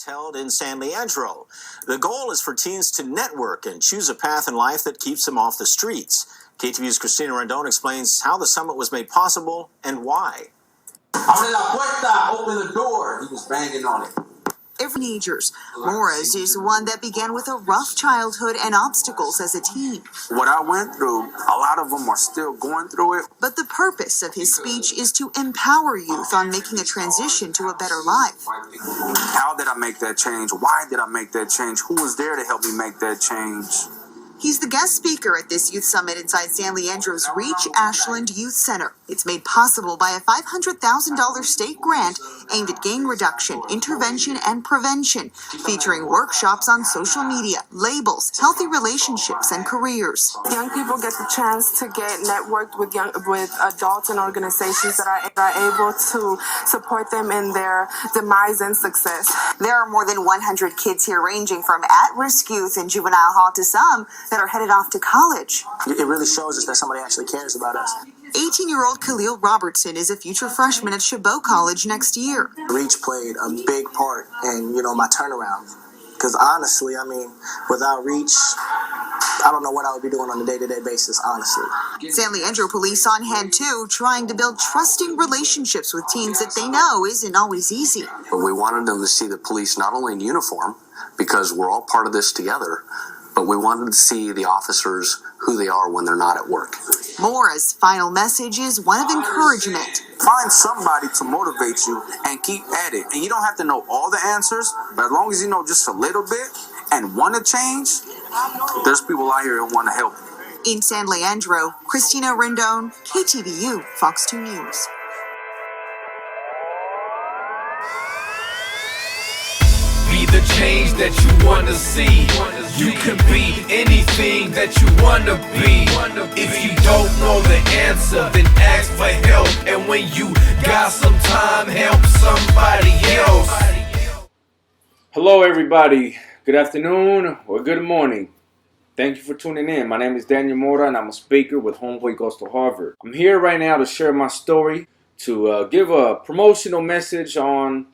It's held in San Leandro. The goal is for teens to network and choose a path in life that keeps them off the streets. KTVU's Christina Rendon explains how the summit was made possible and why. Abre la puerta, open the door. He was banging on it. Teenagers. Mora's is one that began with a rough childhood and obstacles as a teen. What I went through, a lot of them are still going through it. But the purpose of his speech is to empower youth on making a transition to a better life. How did I make that change? Why did I make that change? Who was there to help me make that change? He's the guest speaker at this youth summit inside San Leandro's Reach Ashland Youth Center. It's made possible by a $500,000 state grant aimed at gang reduction, intervention, and prevention, featuring workshops on social media, labels, healthy relationships, and careers. Young people get the chance to get networked with adults and organizations that are able to support them in their demise and success. There are more than 100 kids here, ranging from at-risk youth in juvenile hall to some that are headed off to college. It really shows us that somebody actually cares about us. 18-year-old Khalil Robertson is a future freshman at Chabot College next year. Reach played a big part in, my turnaround. Because honestly, without Reach, I don't know what I would be doing on a day-to-day basis, honestly. San Leandro police on hand too, trying to build trusting relationships with teens that they know isn't always easy. But we wanted them to see the police not only in uniform, because we're all part of this together, but we wanted to see the officers who they are when they're not at work. Mora's final message is one of encouragement. Find somebody to motivate you and keep at it. And you don't have to know all the answers, but as long as you know just a little bit and want to change, there's people out here who want to help. In San Leandro, Christina Rendon, KTVU, Fox 2 News. Be the change that you want to see. You can be anything that you want to be. If you don't know the answer, then ask for help. And when you got some time, help somebody else. Hello everybody, good afternoon or good morning. Thank you for tuning in. My name is Daniel Mora and I'm a speaker with Homeboy Goes to Harvard. I'm here right now to share my story, to give a promotional message on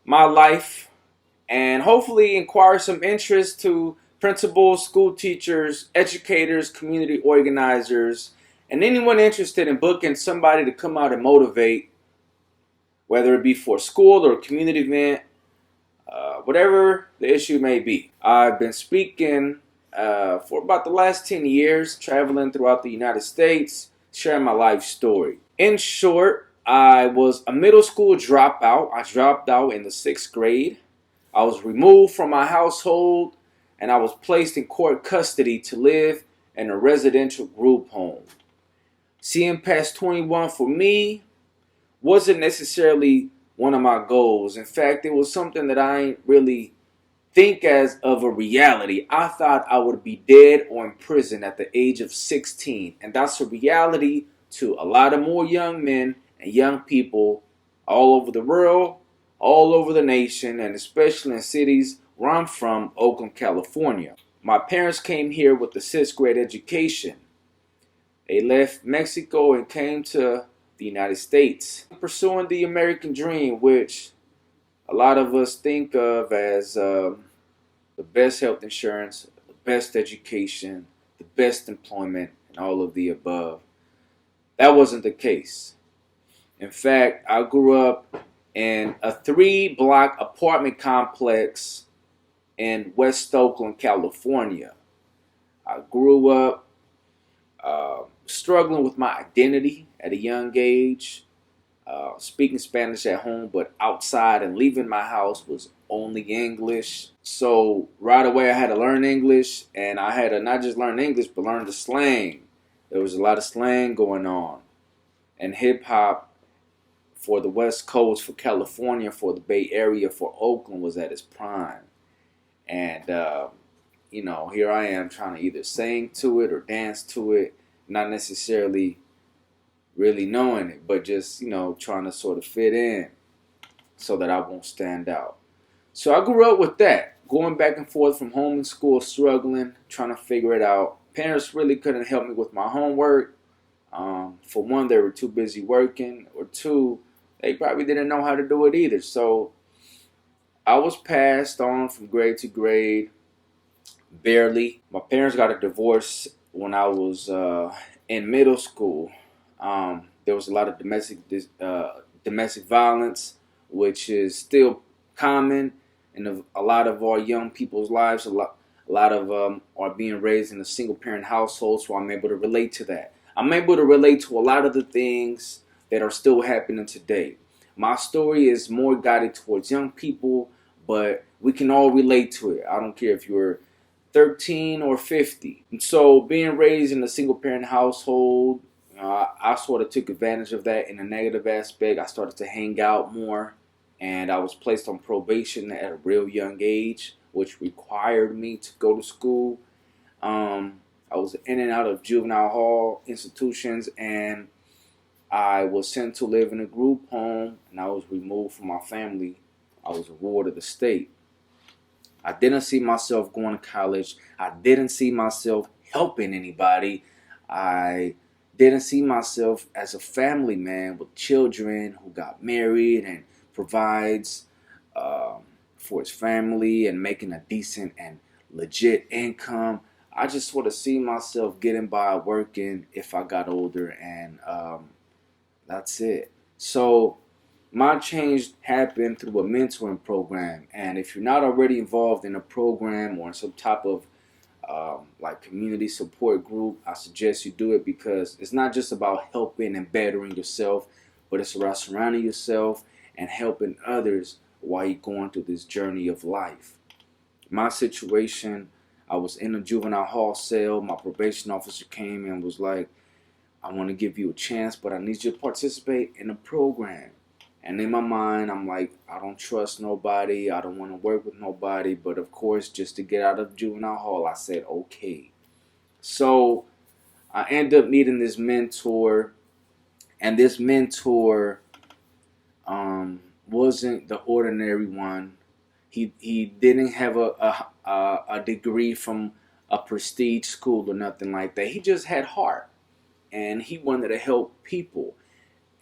my life, and hopefully inquire some interest to principals, school teachers, educators, community organizers, and anyone interested in booking somebody to come out and motivate, whether it be for a school or a community event, whatever the issue may be. I've been speaking for about the last 10 years, traveling throughout the United States, sharing my life story. In short, I was a middle school dropout. I dropped out in the 6th grade. I was removed from my household and I was placed in court custody to live in a residential group home. Seeing past 21 for me wasn't necessarily one of my goals. In fact, it was something that I didn't really think as of a reality. I thought I would be dead or in prison at the age of 16. And that's a reality to a lot of more young men and young people all over the world, all over the nation, and especially in cities where I'm from, Oakland, California. My parents came here with the 6th grade education. They left Mexico and came to the United States, pursuing the American dream, which a lot of us think of as the best health insurance, the best education, the best employment, and all of the above. That wasn't the case. In fact, I grew up in a 3-block apartment complex in West Oakland, California. I grew up struggling with my identity at a young age, speaking Spanish at home, but outside and leaving my house was only English. So right away I had to learn English, and I had to not just learn English, but learn the slang. There was a lot of slang going on. And hip hop for the West Coast, for California, for the Bay Area, for Oakland was at its prime. And, here I am trying to either sing to it or dance to it, not necessarily really knowing it, but just, trying to sort of fit in so that I won't stand out. So I grew up with that, going back and forth from home and school, struggling, trying to figure it out. Parents really couldn't help me with my homework. For one, they were too busy working, or two, they probably didn't know how to do it either. So I was passed on from grade to grade, barely. My parents got a divorce when I was in middle school. There was a lot of domestic violence, which is still common in a lot of our young people's lives. A lot of are being raised in a single parent household, so I'm able to relate to that. I'm able to relate to a lot of the things that are still happening today. My story is more guided towards young people, but we can all relate to it. I don't care if you're 13 or 50. And so being raised in a single parent household, I sort of took advantage of that in a negative aspect. I started to hang out more, and I was placed on probation at a real young age, which required me to go to school. I was in and out of juvenile hall institutions, and I was sent to live in a group home, and I was removed from my family. I was a ward of the state. I didn't see myself going to college. I didn't see myself helping anybody. I didn't see myself as a family man with children who got married and provides for his family and making a decent and legit income. I just sort of see myself getting by working if I got older, and that's it. So my change happened through a mentoring program, and if you're not already involved in a program or in some type of like community support group, I suggest you do it, because it's not just about helping and bettering yourself, but it's about surrounding yourself and helping others while you're going through this journey of life. My situation, I was in a juvenile hall cell. My probation officer came and was like, I want to give you a chance, but I need you to participate in a program. And in my mind, I'm like, I don't trust nobody. I don't want to work with nobody. But of course, just to get out of juvenile hall, I said, okay. So I ended up meeting this mentor. And this mentor wasn't the ordinary one. He didn't have a degree from a prestige school or nothing like that. He just had heart. And he wanted to help people.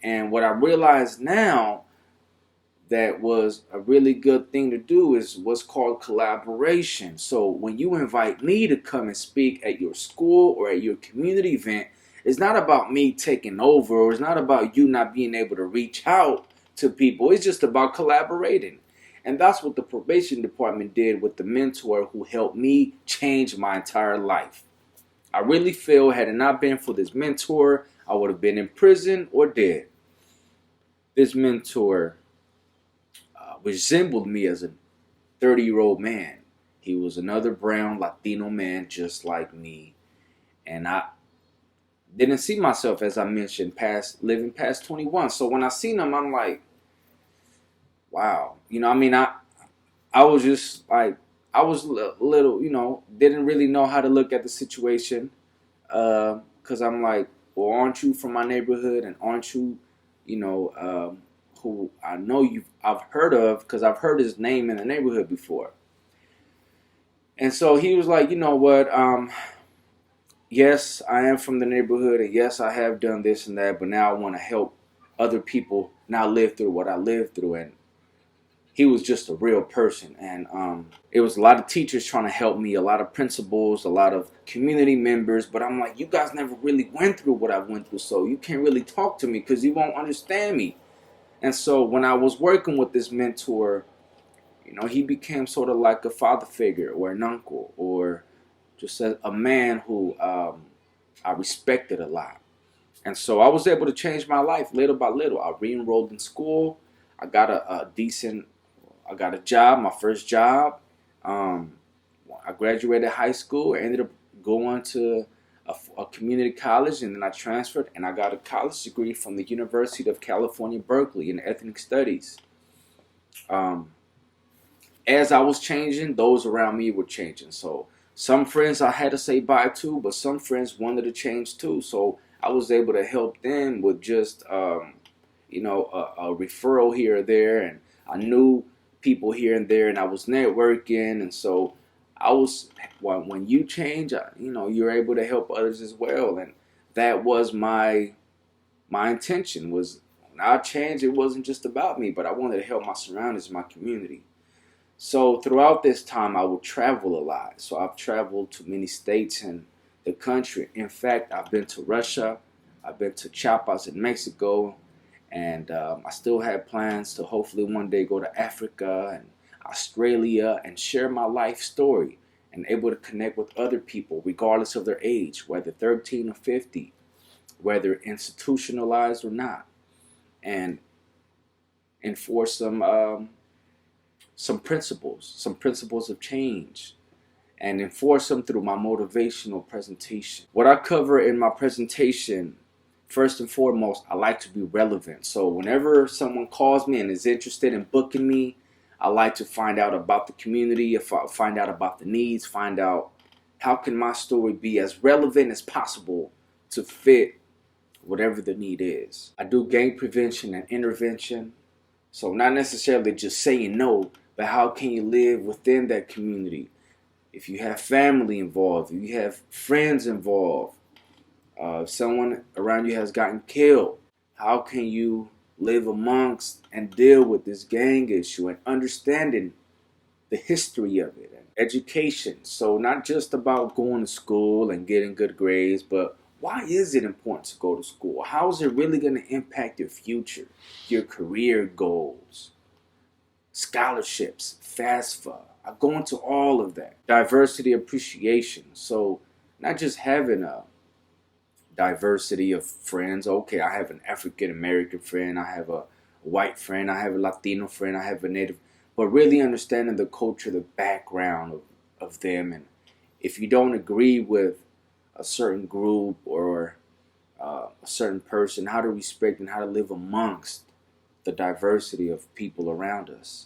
And what I realize now that was a really good thing to do is what's called collaboration. So when you invite me to come and speak at your school or at your community event, it's not about me taking over, or it's not about you not being able to reach out to people. It's just about collaborating. And that's what the probation department did with the mentor who helped me change my entire life. I really feel had it not been for this mentor, I would have been in prison or dead. This mentor resembled me as a 30-year-old man. He was another brown Latino man just like me. And I didn't see myself, as I mentioned, living past 21. So when I seen him, I'm like, wow. I was just like, I was a little, didn't really know how to look at the situation. Because I'm like, well, aren't you from my neighborhood? And aren't you, who I know I've heard of, because I've heard his name in the neighborhood before. And so he was like, you know what, yes, I am from the neighborhood, and yes, I have done this and that, but now I want to help other people not live through what I lived through. And he was just a real person. And it was a lot of teachers trying to help me, a lot of principals, a lot of community members. But I'm like, you guys never really went through what I went through, so you can't really talk to me because you won't understand me. And so when I was working with this mentor, he became sort of like a father figure or an uncle, or just a man who I respected a lot. And so I was able to change my life little by little. I re-enrolled in school. I got I got a job, my first job. I graduated high school. I ended up going to a community college, and then I transferred, and I got a college degree from the University of California, Berkeley, in ethnic studies. As I was changing, those around me were changing. So some friends I had to say bye to, but some friends wanted to change too. So I was able to help them with just, a referral here or there, and I knew people here and there, and I was networking, and so when you change, you're able to help others as well. And that was my intention. Was when I changed, it wasn't just about me, but I wanted to help my surroundings, my community. So throughout this time, I would travel a lot. So I've traveled to many states in the country. In fact, I've been to Russia, I've been to Chiapas in Mexico, and I still have plans to hopefully one day go to Africa and Australia and share my life story and able to connect with other people regardless of their age, whether 13 or 50, whether institutionalized or not, and enforce some principles of change, and enforce them through my motivational presentation. What I cover in my presentation, first and foremost, I like to be relevant. So whenever someone calls me and is interested in booking me, I like to find out about the community, find out about the needs, find out how can my story be as relevant as possible to fit whatever the need is. I do gang prevention and intervention. So not necessarily just saying no, but how can you live within that community? If you have family involved, if you have friends involved, if someone around you has gotten killed, how can you live amongst and deal with this gang issue and understanding the history of it and education? So not just about going to school and getting good grades, but why is it important to go to school? How is it really going to impact your future, your career goals, scholarships, FAFSA? I go into all of that. Diversity appreciation. So not just having a diversity of friends. Okay, I have an African American friend, I have a white friend, I have a Latino friend, I have a Native, but really understanding the culture, the background of them. And if you don't agree with a certain group or a certain person, how to respect and how to live amongst the diversity of people around us.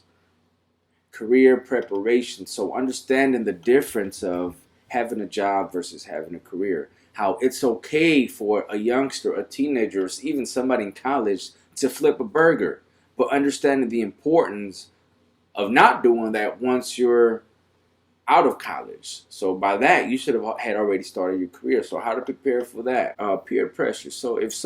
Career preparation, so understanding the difference of having a job versus having a career. How it's okay for a youngster, a teenager, or even somebody in college to flip a burger, but understanding the importance of not doing that once you're out of college. So by that, you should have had already started your career. So how to prepare for that? Peer pressure. So if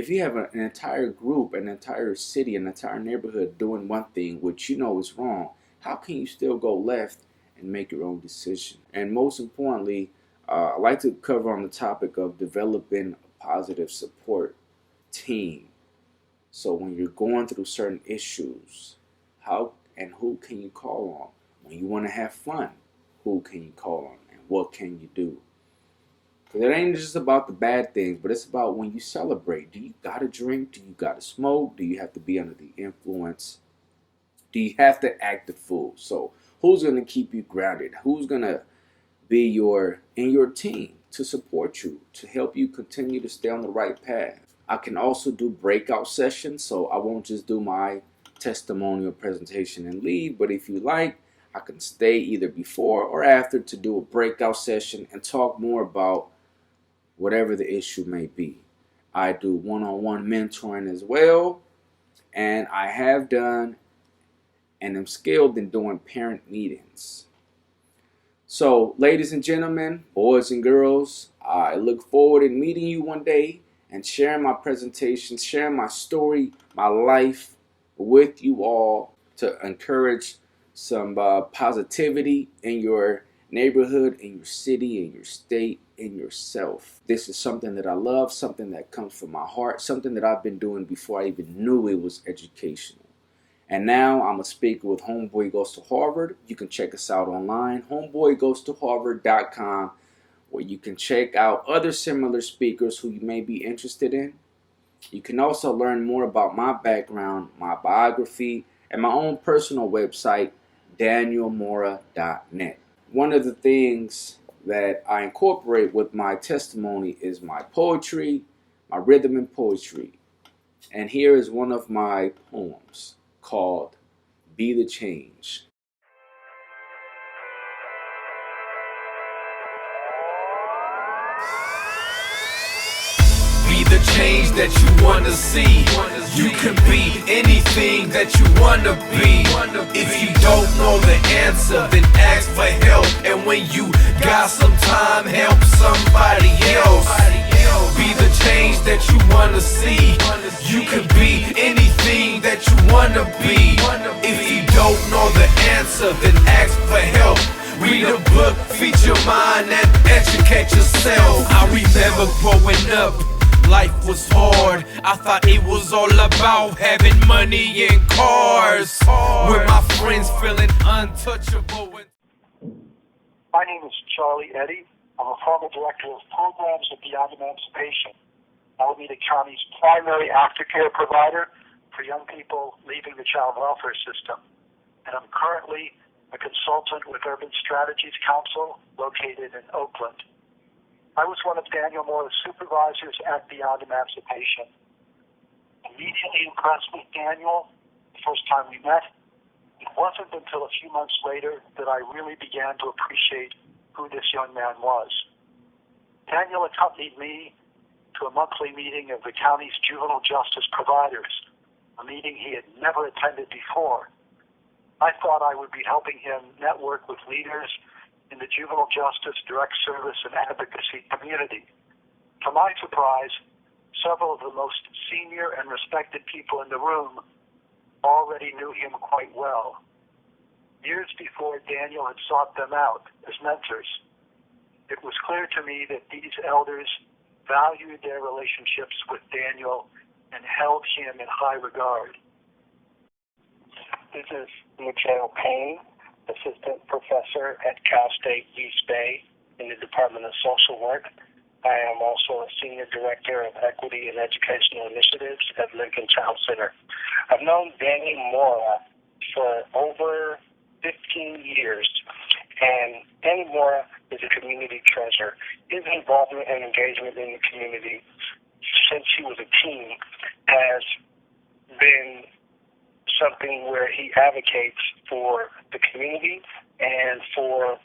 you have an entire group, an entire city, an entire neighborhood doing one thing which you know is wrong, how can you still go left and make your own decision? And most importantly, I like to cover on the topic of developing a positive support team. So when you're going through certain issues, how and who can you call on? When you want to have fun, who can you call on and what can you do? Because it ain't just about the bad things, but it's about when you celebrate. Do you got to drink? Do you got to smoke? Do you have to be under the influence? Do you have to act the fool? So who's going to keep you grounded? Who's going to be in your team to support you, to help you continue to stay on the right path? I can also do breakout sessions, so I won't just do my testimonial presentation and leave, but if you like, I can stay either before or after to do a breakout session and talk more about whatever the issue may be. I do one-on-one mentoring as well, and I have done and am skilled in doing parent meetings. So, ladies and gentlemen, boys and girls, I look forward to meeting you one day and sharing my presentation, sharing my story, my life with you all to encourage some positivity in your neighborhood, in your city, in your state, in yourself. This is something that I love, something that comes from my heart, something that I've been doing before I even knew it was educational. And now I'm a speaker with Homeboy Goes to Harvard. You can check us out online, homeboygoestoharvard.com, where you can check out other similar speakers who you may be interested in. You can also learn more about my background, my biography, and my own personal website, danielmora.net. One of the things that I incorporate with my testimony is my poetry, my rhythm and poetry. And here is one of my poems called Be the Change. Be the change that you wanna see. You can be anything that you wanna be. If you don't know the answer, then ask for help. And when you got some time, help somebody else. Be the change that you wanna see. You can be anything that you wanna be. If you don't know the answer, then ask for help. Read a book, feed your mind, and educate yourself. I remember growing up, life was hard. I thought it was all about having money and cars, with my friends feeling untouchable. My name is Charlie Eddy. I'm a former director of programs at Beyond Emancipation, Alameda County's primary aftercare provider for young people leaving the child welfare system. And I'm currently a consultant with Urban Strategies Council located in Oakland. I was one of Daniel Mora's supervisors at Beyond Emancipation. Immediately impressed with Daniel the first time we met. It wasn't until a few months later that I really began to appreciate who this young man was. Daniel accompanied me to a monthly meeting of the county's juvenile justice providers, a meeting he had never attended before. I thought I would be helping him network with leaders in the juvenile justice, direct service, and advocacy community. To my surprise, several of the most senior and respected people in the room already knew him quite well. Years before Daniel had sought them out as mentors, it was clear to me that these elders valued their relationships with Daniel and held him in high regard. This is Michael Payne, Assistant Professor at Cal State East Bay in the Department of Social Work. I am also a Senior Director of Equity and Educational Initiatives at Lincoln Child Center. I've known Daniel Mora for over 15 years, and Daniel Mora is a community treasure. His involvement and engagement in the community since he was a teen has been something where he advocates for the community and for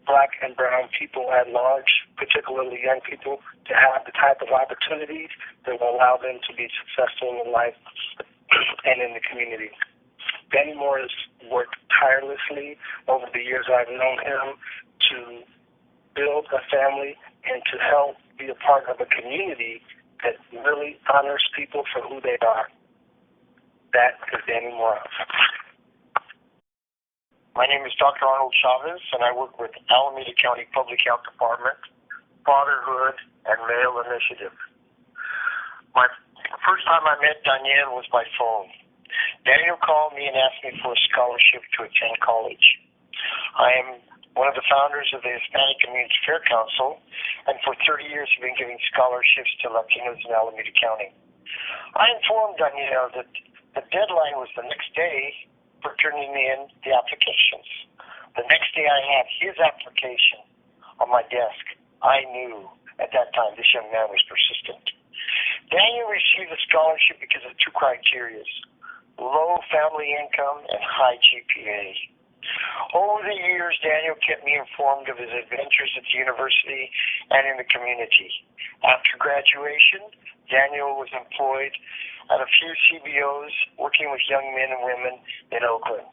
Black and brown people at large, particularly young people, to have the type of opportunities that will allow them to be successful in life and in the community. Danny Moore has worked tirelessly over the years I've known him to build a family and to help be a part of a community that really honors people for who they are. That is Danny Mora. My name is Dr. Arnold Chavez, and I work with Alameda County Public Health Department, Fatherhood, and Male Initiative. My first time I met Daniel was by phone. Daniel called me and asked me for a scholarship to attend college. I am one of the founders of the Hispanic Community Fair Council, and for 30 years have been giving scholarships to Latinos in Alameda County. I informed Daniel that the deadline was the next day for turning in the applications. The next day I had his application on my desk. I knew at that time this young man was persistent. Daniel received a scholarship because of two criteria: low family income and high GPA. Over the years, Daniel kept me informed of his adventures at the university and in the community. After graduation, Daniel was employed at a few CBOs working with young men and women in Oakland.